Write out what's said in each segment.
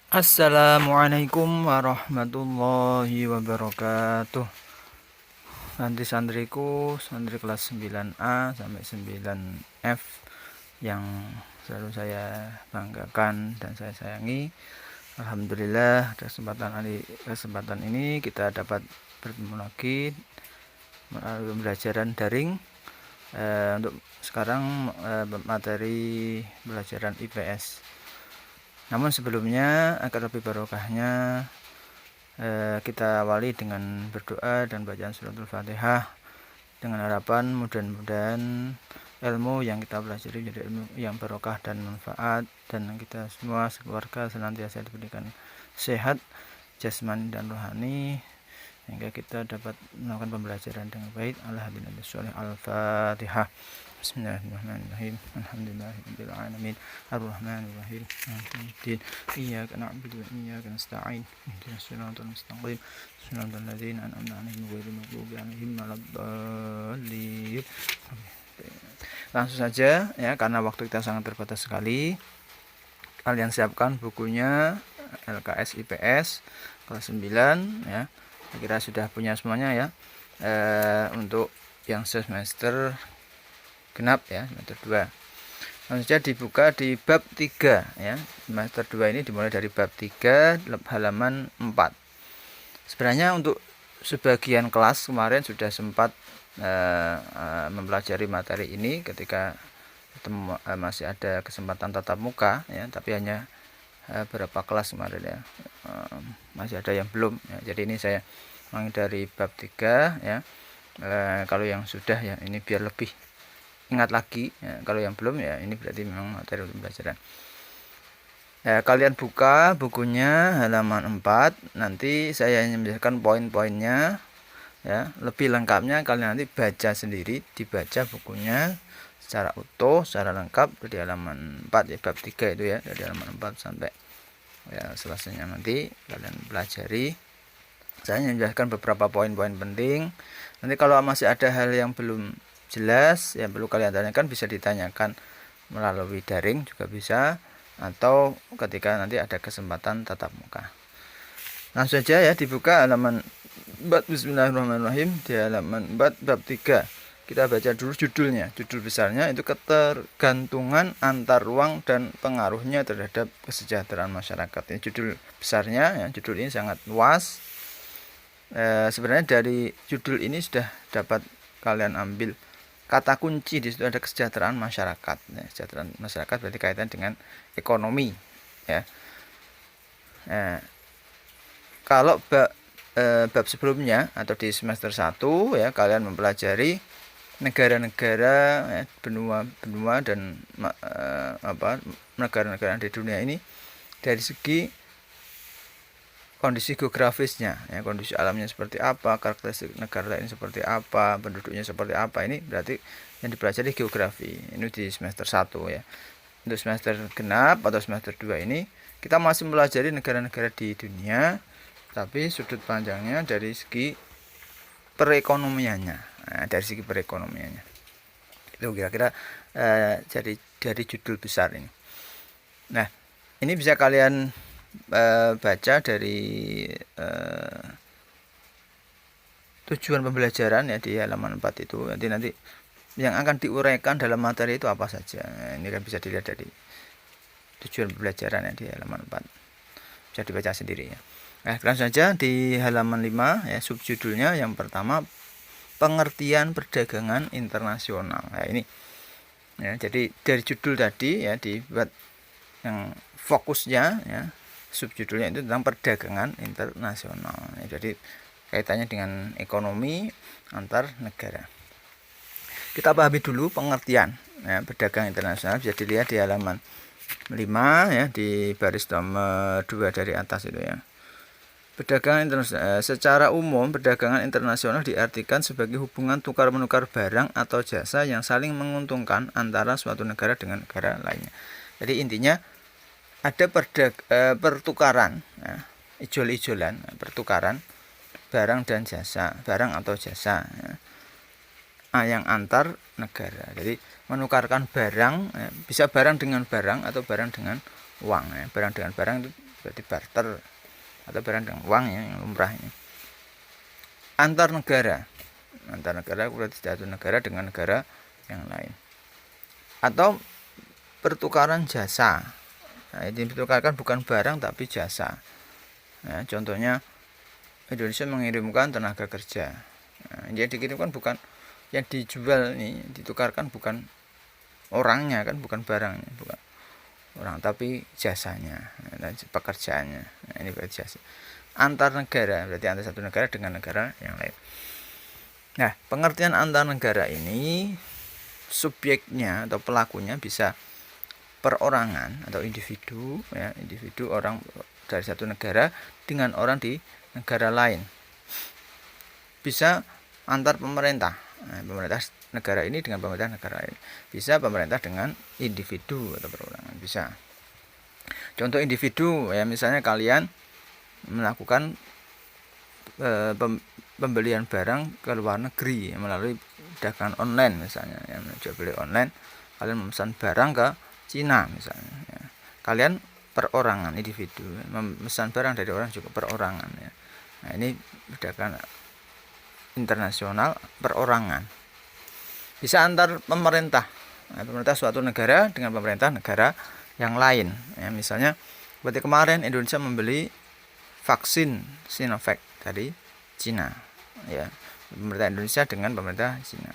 Assalamualaikum warahmatullahi wabarakatuh. Santri-santriku, santri kelas 9A sampai 9F yang selalu saya banggakan dan saya sayangi. Alhamdulillah, kesempatan ini kita dapat bertemu lagi melalui pembelajaran daring. Untuk sekarang materi pelajaran IPS. Namun sebelumnya, agar lebih barokahnya, kita awali dengan berdoa dan bacaan suratul Fatihah dengan harapan mudah-mudahan ilmu yang kita pelajari menjadi ilmu yang barokah dan manfaat, dan kita semua sekeluarga senantiasa diberikan sehat jasmani dan rohani sehingga kita dapat melakukan pembelajaran dengan baik. Al-Fatihah. Bismillahirrahmanirrahim. Alhamdulillahirabbil alamin. Arrahmanirrahim. Maliki iyyaka na'budu wa iyyaka nasta'in. Ihdinas siratal mustaqim. Shiratal ladzina an'amta 'alaihim ghairil maghdubi 'alaihim waladdallin. Langsung saja ya, karena waktu kita sangat terbatas sekali. Kalian siapkan bukunya LKS IPS kelas 9 ya. Saya kira sudah punya semuanya ya. Untuk yang semester genap ya, semester 2. Langsung saja dibuka di bab 3 ya. Semester 2 ini dimulai dari bab 3 halaman 4. Sebenarnya untuk sebagian kelas kemarin sudah sempat mempelajari materi ini ketika masih ada kesempatan tatap muka ya, tapi hanya berapa kelas kemarin ya, masih ada yang belum ya. Jadi ini saya dari bab 3 ya. Kalau yang sudah ya ini biar lebih ingat lagi ya. Kalau yang belum ya ini berarti memang materi pembelajaran ya. Kalian buka bukunya halaman 4. Nanti saya hanya menjelaskan poin-poinnya ya. Lebih lengkapnya kalian nanti baca sendiri, dibaca bukunya secara utuh, secara lengkap di halaman 4 ya, bab 3 itu ya, dari halaman 4 sampai ya selesainya nanti kalian pelajari. Saya hanya menjelaskan beberapa poin-poin penting. Nanti kalau masih ada hal yang belum jelas yang perlu kalian tanyakan, bisa ditanyakan melalui daring juga bisa, atau ketika nanti ada kesempatan tatap muka. Langsung saja ya, dibuka halaman 4. Bismillahirrahmanirrahim. Di halaman 4 bab 3 kita baca dulu judulnya. Judul besarnya itu ketergantungan antar ruang dan pengaruhnya terhadap kesejahteraan masyarakat. Ini judul besarnya ya. Judul ini sangat luas. Sebenarnya dari judul ini sudah dapat kalian ambil kata kunci. Di situ ada kesejahteraan masyarakat ya. Kesejahteraan masyarakat berarti kaitan dengan ekonomi ya. Kalau bab sebelumnya atau di semester 1 ya, kalian mempelajari negara-negara ya, benua dan negara-negara di dunia ini dari segi kondisi geografisnya ya, kondisi alamnya seperti apa, karakteristik negara lain seperti apa, penduduknya seperti apa. Ini berarti yang dipelajari geografi. Ini di semester 1 ya. Untuk semester genap atau semester 2 ini kita masih mempelajari negara-negara di dunia, tapi sudut pandangnya dari segi perekonomiannya. Nah, dari segi perekonomiannya itu kira-kira jadi dari judul besar ini. Nah, ini bisa kalian baca dari tujuan pembelajaran ya di halaman 4 itu. Nanti yang akan diuraikan dalam materi itu apa saja. Nah, ini kan bisa dilihat dari tujuan pembelajaran ya di halaman 4. Bisa dibaca sendiri ya. Nah, langsung saja di halaman 5 ya, subjudulnya yang pertama pengertian perdagangan internasional. Nah, ini ya, jadi dari judul tadi ya dibuat yang fokusnya ya, subjudulnya itu tentang perdagangan internasional ya, jadi kaitannya dengan ekonomi antar negara. Kita pahami dulu pengertian ya, perdagangan internasional. Bisa dilihat di halaman 5 ya, di baris nomor 2 dari atas itu ya. Perdagangan internasional. Secara umum, perdagangan internasional diartikan sebagai hubungan tukar-menukar barang atau jasa yang saling menguntungkan antara suatu negara dengan negara lainnya. Jadi intinya ada pertukaran, ya, ijol-ijolan, pertukaran barang dan jasa, barang atau jasa ya, yang antar negara. Jadi menukarkan barang, ya, bisa barang dengan barang atau barang dengan uang. Ya. Barang dengan barang itu berarti barter atau barang dengan uang ya, yang lumrah ini. Antar negara berarti satu negara dengan negara yang lain. Atau pertukaran jasa. Nah, ini ditukarkan bukan barang tapi jasa. Nah, contohnya Indonesia mengirimkan tenaga kerja. Nah, yang dikirimkan bukan yang dijual, ini ditukarkan bukan orangnya kan, bukan barangnya, bukan orang tapi jasanya, pekerjaannya. Nah, ini berarti jasa. Antar negara berarti antar satu negara dengan negara yang lain. Nah, pengertian antar negara ini subjeknya atau pelakunya bisa perorangan atau individu ya, individu orang dari satu negara dengan orang di negara lain. Bisa antar pemerintah. Nah, pemerintah negara ini dengan pemerintah negara lain. Bisa pemerintah dengan individu atau perorangan, bisa. Contoh individu ya, misalnya kalian melakukan pembelian barang ke luar negeri melalui dagangan online misalnya ya, jual beli online, kalian memesan barang ke Cina misalnya ya. Kalian perorangan, individu memesan barang dari orang juga perorangan ya. Nah, ini perdagangan internasional perorangan. Bisa antar pemerintah, nah, pemerintah suatu negara dengan pemerintah negara yang lain ya. Misalnya seperti kemarin Indonesia membeli vaksin Sinovac dari Cina ya, pemerintah Indonesia dengan pemerintah Cina.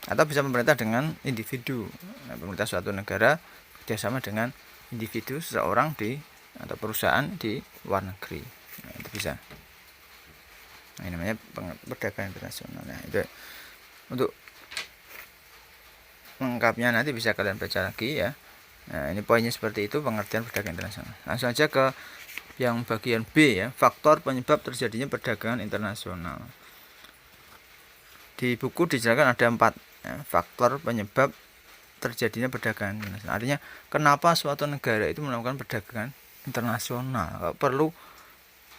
Atau bisa pemerintah dengan individu, nah, pemerintah suatu negara bekerjasama dengan individu seseorang di atau perusahaan di luar negeri, nah, itu bisa. Nah, ini namanya perdagangan internasional. Nah, itu untuk lengkapnya nanti bisa kalian baca lagi ya. Nah, ini poinnya seperti itu pengertian perdagangan internasional. Langsung aja ke yang bagian B ya, faktor penyebab terjadinya perdagangan internasional. Di buku dijelaskan ada 4 ya, faktor penyebab terjadinya perdagangan internasional. Artinya kenapa suatu negara itu melakukan perdagangan internasional, perlu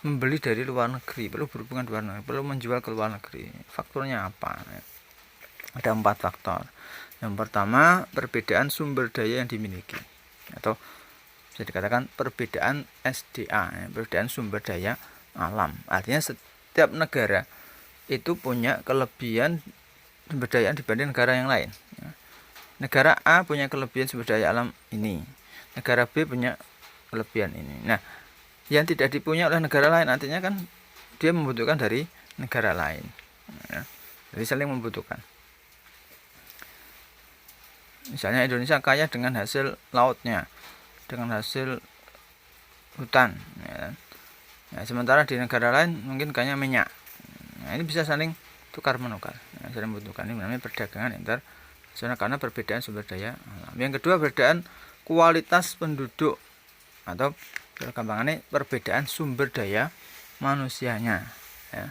membeli dari luar negeri, perlu berhubungan luar negeri, perlu menjual ke luar negeri. Faktornya apa? Ada 4 faktor. Yang pertama, perbedaan sumber daya yang dimiliki, atau bisa dikatakan perbedaan SDA, ya, perbedaan sumber daya alam. Artinya setiap negara itu punya kelebihan sumber daya dibanding negara yang lain. Negara A punya kelebihan sumber daya alam ini, negara B punya kelebihan ini. Nah, yang tidak dipunya oleh negara lain artinya kan dia membutuhkan dari negara lain ya. Jadi saling membutuhkan. Misalnya Indonesia kaya dengan hasil lautnya, dengan hasil hutan ya. Nah, sementara di negara lain mungkin kayaknya minyak. Nah, ini bisa saling tukar menukar, nah, saling membutuhkan. Ini namanya perdagangan internasional karena perbedaan sumber daya alam. Yang kedua, perbedaan kualitas penduduk atau perkembangannya perbedaan sumber daya manusianya ya.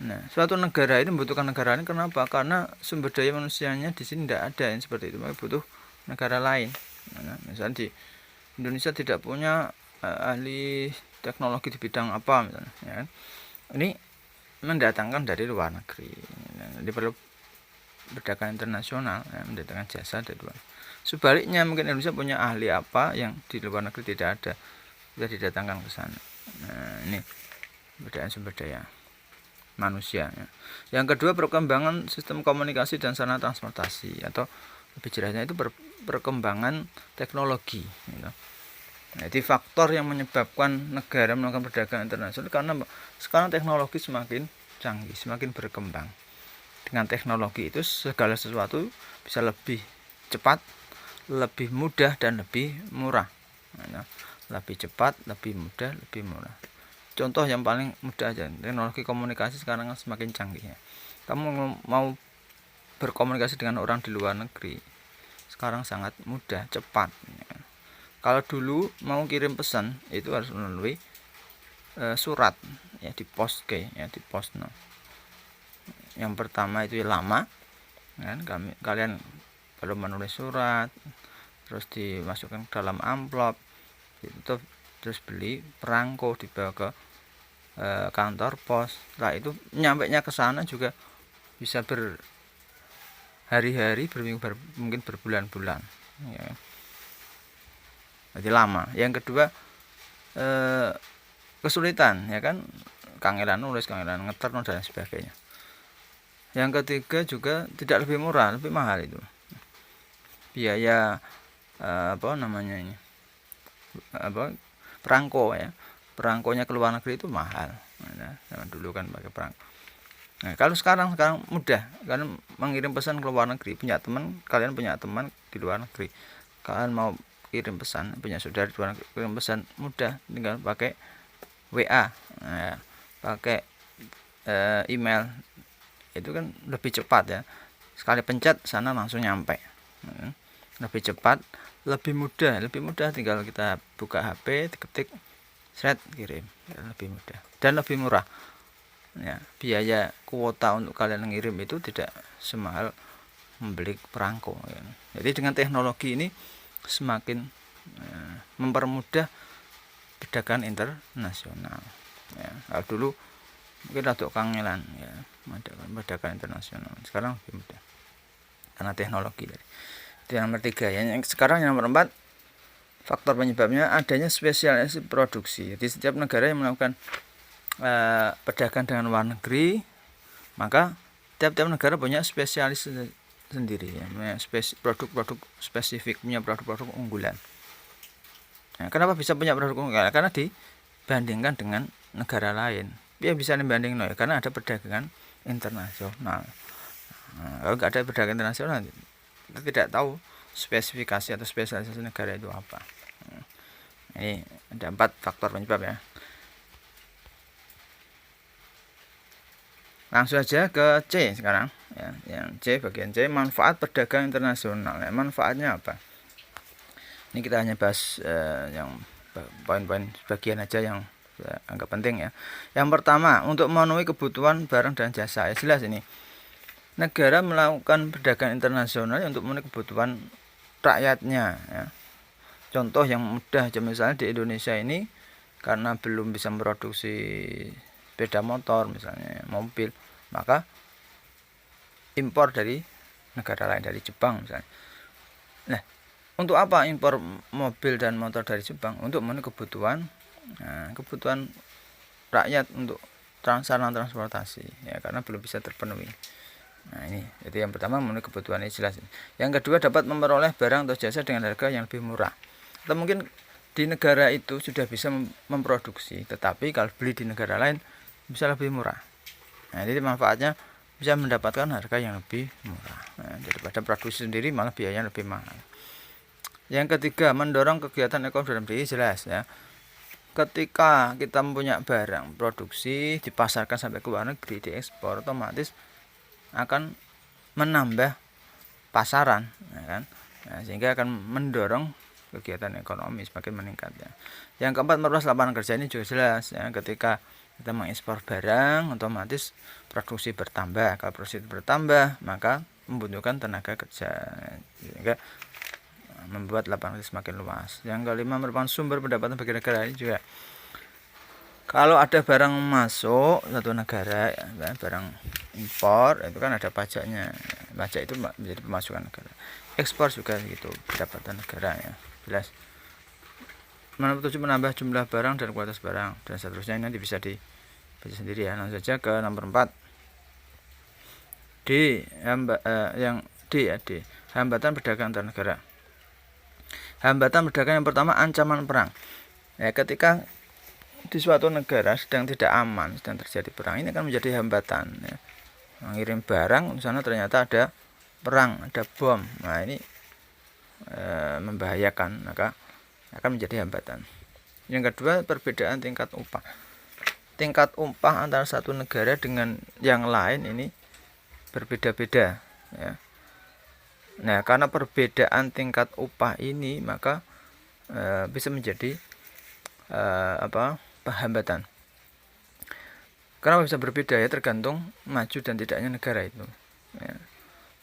Nah, suatu negara ini membutuhkan negara lain, kenapa? Karena sumber daya manusianya di sini tidak ada yang seperti itu, maka butuh negara lain. Nah, misalnya di Indonesia tidak punya ahli teknologi di bidang apa misalnya ya. Ini mendatangkan dari luar negeri. Nah, jadi perlu perdagangan internasional ya, mendatangkan jasa dari luar. Sebaliknya mungkin Indonesia punya ahli apa yang di luar negeri tidak ada, bisa didatangkan ke sana. Nah, ini perbedaan sumber daya manusia ya. Yang kedua, perkembangan sistem komunikasi dan sarana transportasi, atau lebih jelasnya itu perkembangan teknologi gitu. Nah, jadi faktor yang menyebabkan negara melakukan perdagangan internasional karena sekarang teknologi semakin canggih, semakin berkembang. Dengan teknologi itu segala sesuatu bisa lebih cepat, lebih mudah, dan lebih murah. Nah, lebih cepat, lebih mudah, lebih murah. Contoh yang paling mudah aja, teknologi komunikasi sekarang semakin canggih ya. Kamu mau berkomunikasi dengan orang di luar negeri sekarang sangat mudah, cepat ya. Kalau dulu mau kirim pesan itu harus melalui surat ya, di pos ya, di pos. No. Yang pertama itu lama kan, kalian perlu menulis surat, terus dimasukkan ke dalam amplop, itu terus beli perangko, dibawa ke kantor pos. Setelah itu nyampainya ke sana juga bisa berhari-hari, berminggu, mungkin berbulan-bulan ya. Jadi lama. Yang kedua, kesulitan, ya kan, kangelan nulis, kangelan ngeterno dan sebagainya. Yang ketiga juga tidak lebih murah, lebih mahal itu biaya perangko, ya, perangkonya ke luar negeri itu mahal. Nah, dulu kan pakai perangko. Nah, kalau sekarang mudah, kalian mengirim pesan ke luar negeri, kalian punya teman di luar negeri, kalian mau kirim pesan, punya saudara di luar negeri, kirim pesan mudah, tinggal pakai WA, nah, pakai email, itu kan lebih cepat, ya, sekali pencet sana langsung nyampe, lebih cepat, lebih mudah, tinggal kita buka HP, diketik, kirim, lebih mudah dan lebih murah, ya. Biaya kuota untuk kalian mengirim itu tidak semahal membeli perangko, ya. Jadi dengan teknologi ini semakin mempermudah perdagangan internasional, ya. Kalau dulu mungkin ada kangelan, ya, perdagangan internasional. Sekarang lebih mudah karena teknologi. Itu yang nomor 3, ya. Sekarang yang nomor 4, faktor penyebabnya adanya spesialisasi produksi. Jadi setiap negara yang melakukan perdagangan dengan luar negeri, maka tiap-tiap negara punya spesialis sendiri, ya, punya produk-produk spesifik, punya produk-produk unggulan. Nah, kenapa bisa punya produk unggulan? Karena dibandingkan dengan negara lain. Dia bisa dibanding, ya, karena ada perdagangan internasional. Nah, kalau nggak ada perdagangan internasional, kita tidak tahu spesifikasi atau spesialisasi negara itu apa. Ini ada 4 faktor penyebab, ya. Langsung saja ke C sekarang, ya. Yang C, bagian C, manfaat perdagangan internasional. Ya, manfaatnya apa? Ini kita hanya bahas yang poin-poin bagian aja yang anggap penting, ya. Yang pertama, untuk memenuhi kebutuhan barang dan jasa. Ya, jelas ini negara melakukan perdagangan internasional untuk memenuhi kebutuhan rakyatnya, ya. Contoh yang mudah aja, misalnya di Indonesia ini karena belum bisa memproduksi sepeda motor, misalnya mobil, maka impor dari negara lain, dari Jepang misalnya. Nah, untuk apa impor mobil dan motor dari Jepang? Untuk memenuhi kebutuhan rakyat untuk sarana transportasi, ya, karena belum bisa terpenuhi. Nah, ini jadi yang pertama, memenuhi kebutuhan, ini jelas. Yang kedua, dapat memperoleh barang atau jasa dengan harga yang lebih murah. Atau mungkin di negara itu sudah bisa memproduksi, tetapi kalau beli di negara lain bisa lebih murah. Nah, jadi manfaatnya bisa mendapatkan harga yang lebih murah. Nah, daripada produksi sendiri malah biayanya lebih mahal. Yang ketiga, mendorong kegiatan ekonomi dalam negeri, jelas, ya. Ketika kita mempunyai barang produksi, dipasarkan sampai ke luar negeri, diekspor, otomatis akan menambah pasaran, ya kan? Nah, sehingga akan mendorong kegiatan ekonomi semakin meningkat, ya. Yang keempat, meluas lapangan kerja, ini juga jelas, ya. Ketika kita mengekspor barang, otomatis produksi bertambah. Kalau produksi bertambah, maka membutuhkan tenaga kerja, sehingga membuat lapangan kerja semakin luas. Yang kelima, merupakan sumber pendapatan bagi negara, ini juga. Kalau ada barang masuk satu negara, ya, barang impor, itu kan ada pajaknya. Pajak itu menjadi pemasukan negara. Ekspor juga gitu, pendapatan negara, ya, jelas. Menambah jumlah barang dan kualitas barang dan seterusnya, ini nanti bisa dibaca sendiri, ya. Langsung saja ke nomor 4. Yang D, ya, D, hambatan perdagangan antar negara. Hambatan perdagangan yang pertama, ancaman perang. Ya, ketika di suatu negara sedang tidak aman, sedang terjadi perang, ini akan menjadi hambatan, ya. Mengirim barang, di sana ternyata ada perang, ada bom. Nah, ini membahayakan, maka akan menjadi hambatan. Yang kedua, perbedaan tingkat upah. Tingkat upah antara satu negara dengan yang lain ini berbeda-beda, ya. Nah, karena perbedaan tingkat upah ini, maka bisa menjadi hambatan. Kenapa bisa berbeda? Ya, tergantung maju dan tidaknya negara itu, ya.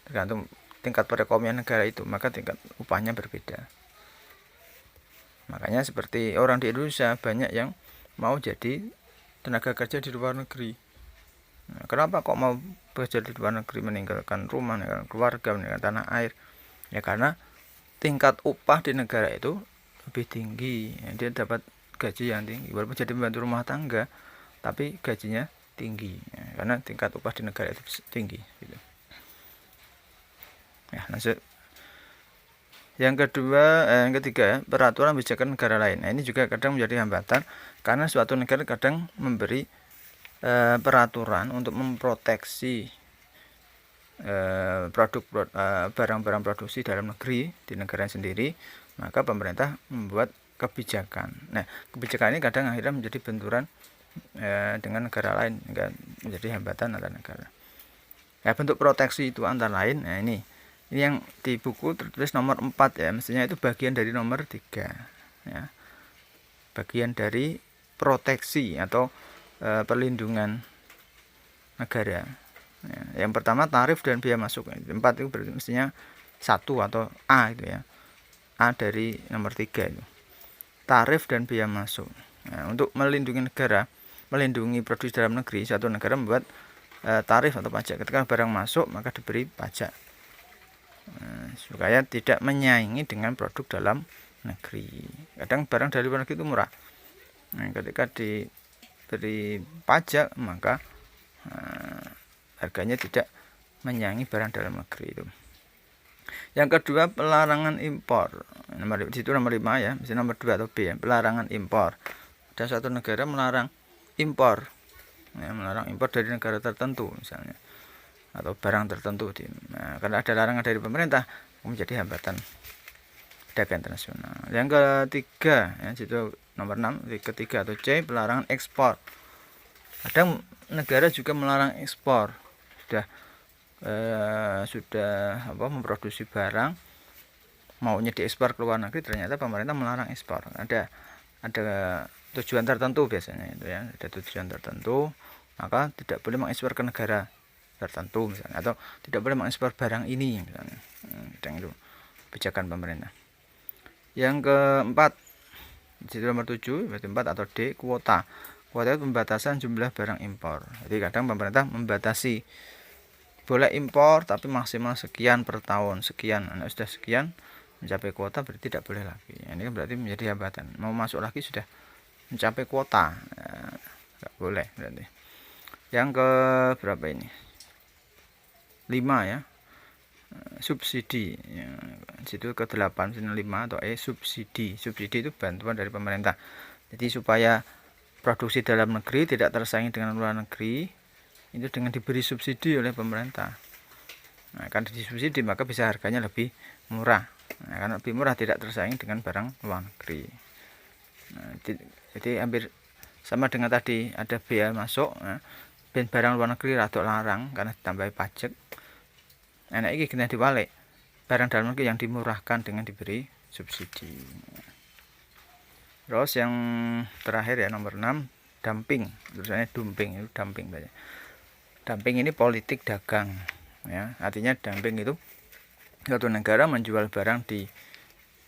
Tergantung tingkat perekonomian negara itu, maka tingkat upahnya berbeda. Makanya seperti orang di Indonesia banyak yang mau jadi tenaga kerja di luar negeri. Nah, kenapa kok mau bekerja di luar negeri, meninggalkan rumah, meninggalkan keluarga, meninggalkan tanah air? Ya, karena tingkat upah di negara itu lebih tinggi, ya, dia dapat gaji yang tinggi, walaupun jadi pembantu rumah tangga tapi gajinya tinggi ya, karena tingkat upah di negara itu tinggi gitu. Ya, lanjut. Yang ketiga ya, peraturan kebijakan negara lain. Nah, ini juga kadang menjadi hambatan karena suatu negara kadang memberi peraturan untuk memproteksi barang-barang produksi dalam negeri di negara sendiri, maka pemerintah membuat kebijakan. Nah, kebijakan ini kadang akhirnya menjadi benturan dengan negara lain, menjadi hambatan antar negara. Ya, bentuk proteksi itu antara lain. Nah, ini yang di buku tertulis nomor 4 ya, mestinya itu bagian dari nomor 3 ya. Bagian dari proteksi atau perlindungan negara. Ya, yang pertama tarif dan biaya masuk. 4 itu berarti mestinya 1 atau A itu ya. A dari nomor 3 itu. Tarif dan biaya masuk. Nah, untuk melindungi negara, melindungi produksi dalam negeri, suatu negara membuat tarif atau pajak. Ketika barang masuk maka diberi pajak. Supaya tidak menyaingi dengan produk dalam negeri. Kadang barang dari luar negeri itu murah. Nah, ketika diberi pajak maka harganya tidak menyaingi barang dalam negeri itu. Yang kedua, pelarangan impor. Nomor 5 ya, mesti nomor 2 atau B ya, pelarangan impor. Ada suatu negara melarang impor. Ya, melarang impor dari negara tertentu misalnya atau barang tertentu. Nah, karena ada larangan dari pemerintah menjadi hambatan dagang internasional. Yang ketiga ya, itu nomor 6, ketiga atau C, pelarangan ekspor. Ada negara juga melarang ekspor. Sudah memproduksi barang maunya diekspor ke luar negeri, ternyata pemerintah melarang ekspor. Ada tujuan tertentu biasanya itu ya, ada tujuan tertentu, maka tidak boleh mengekspor ke negara tertentu misalnya, atau tidak boleh mengekspor barang ini misalnya. Itu kebijakan pemerintah. Yang keempat, di nomor 7 berarti 4 atau D, kuota. Kuota itu pembatasan jumlah barang impor. Jadi kadang pemerintah membatasi boleh impor tapi maksimal sekian per tahun, sekian. Nah, sudah sekian mencapai kuota berarti tidak boleh lagi. Ini kan berarti menjadi hambatan. Mau masuk lagi sudah mencapai kuota, nggak boleh berarti. Yang ke berapa ini? 5 ya. Subsidi ya, situ ke 8 5 atau subsidi. Subsidi itu bantuan dari pemerintah. Jadi supaya produksi dalam negeri tidak tersaingi dengan luar negeri, itu dengan diberi subsidi oleh pemerintah. Nah, karena disubsidi maka bisa harganya lebih murah. Nah, karena lebih murah tidak tersaingi dengan barang luar negeri. Nah, jadi hampir sama dengan tadi, ada biaya masuk, nah, barang luar negeri rada larang karena ditambahi pajak. Nah, ini kena diwalik. Barang dalam negeri yang dimurahkan dengan diberi subsidi. Terus yang terakhir ya, nomor 6, dumping. Tulisannya dumping, itu dumping banyak. Dumping ini politik dagang ya, artinya dumping itu suatu negara menjual barang di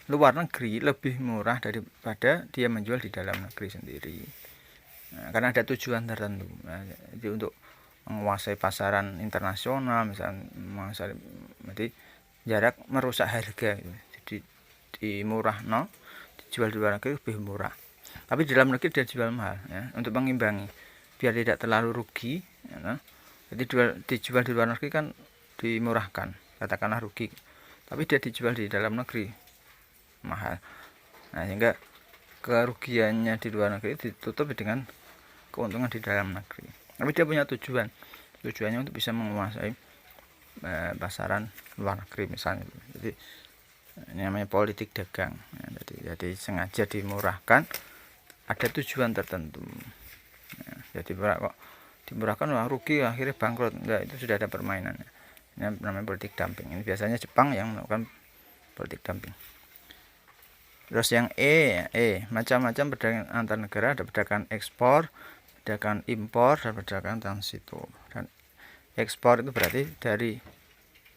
luar negeri lebih murah daripada dia menjual di dalam negeri sendiri. Nah, karena ada tujuan tertentu. Nah, jadi untuk menguasai pasaran internasional misalnya, jadi jarak merusak harga gitu. Jadi dimurah dijual di luar negeri lebih murah, tapi di dalam negeri dia jual mahal ya, untuk mengimbangi biar tidak terlalu rugi ya. Jadi dijual di luar negeri kan dimurahkan, katakanlah rugi, tapi dia dijual di dalam negeri mahal. Nah, sehingga kerugiannya di luar negeri ditutupi dengan keuntungan di dalam negeri. Tapi dia punya tujuannya untuk bisa menguasai pasaran luar negeri misalnya. Jadi ini namanya politik dagang ya, jadi sengaja dimurahkan, ada tujuan tertentu ya, jadi kok dimurahkan rugi akhirnya bangkrut, enggak, itu sudah ada permainannya. Ini namanya politik dumping. Ini biasanya Jepang yang melakukan politik dumping. Terus yang macam-macam perdagangan antar negara, ada perdagangan ekspor, perdagangan impor, dan perdagangan transito. Dan ekspor itu berarti dari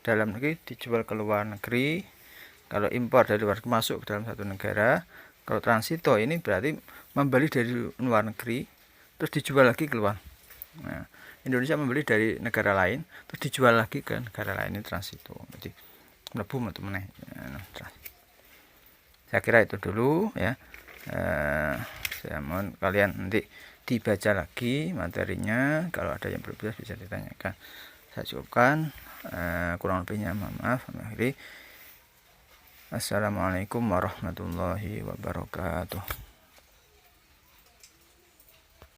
dalam negeri dijual ke luar negeri. Kalau impor dari luar masuk ke dalam satu negara. Kalau transito ini berarti membeli dari luar negeri terus dijual lagi keluar. Nah, Indonesia membeli dari negara lain terus dijual lagi ke negara lain, ini transito. Jadi mlebu metu meneh. Saya kira itu dulu ya. Saya mohon kalian nanti dibaca lagi materinya, kalau ada yang belum jelas bisa ditanyakan. Saya cukupkan, kurang lebihnya mohon maaf. Assalamualaikum warahmatullahi wabarakatuh.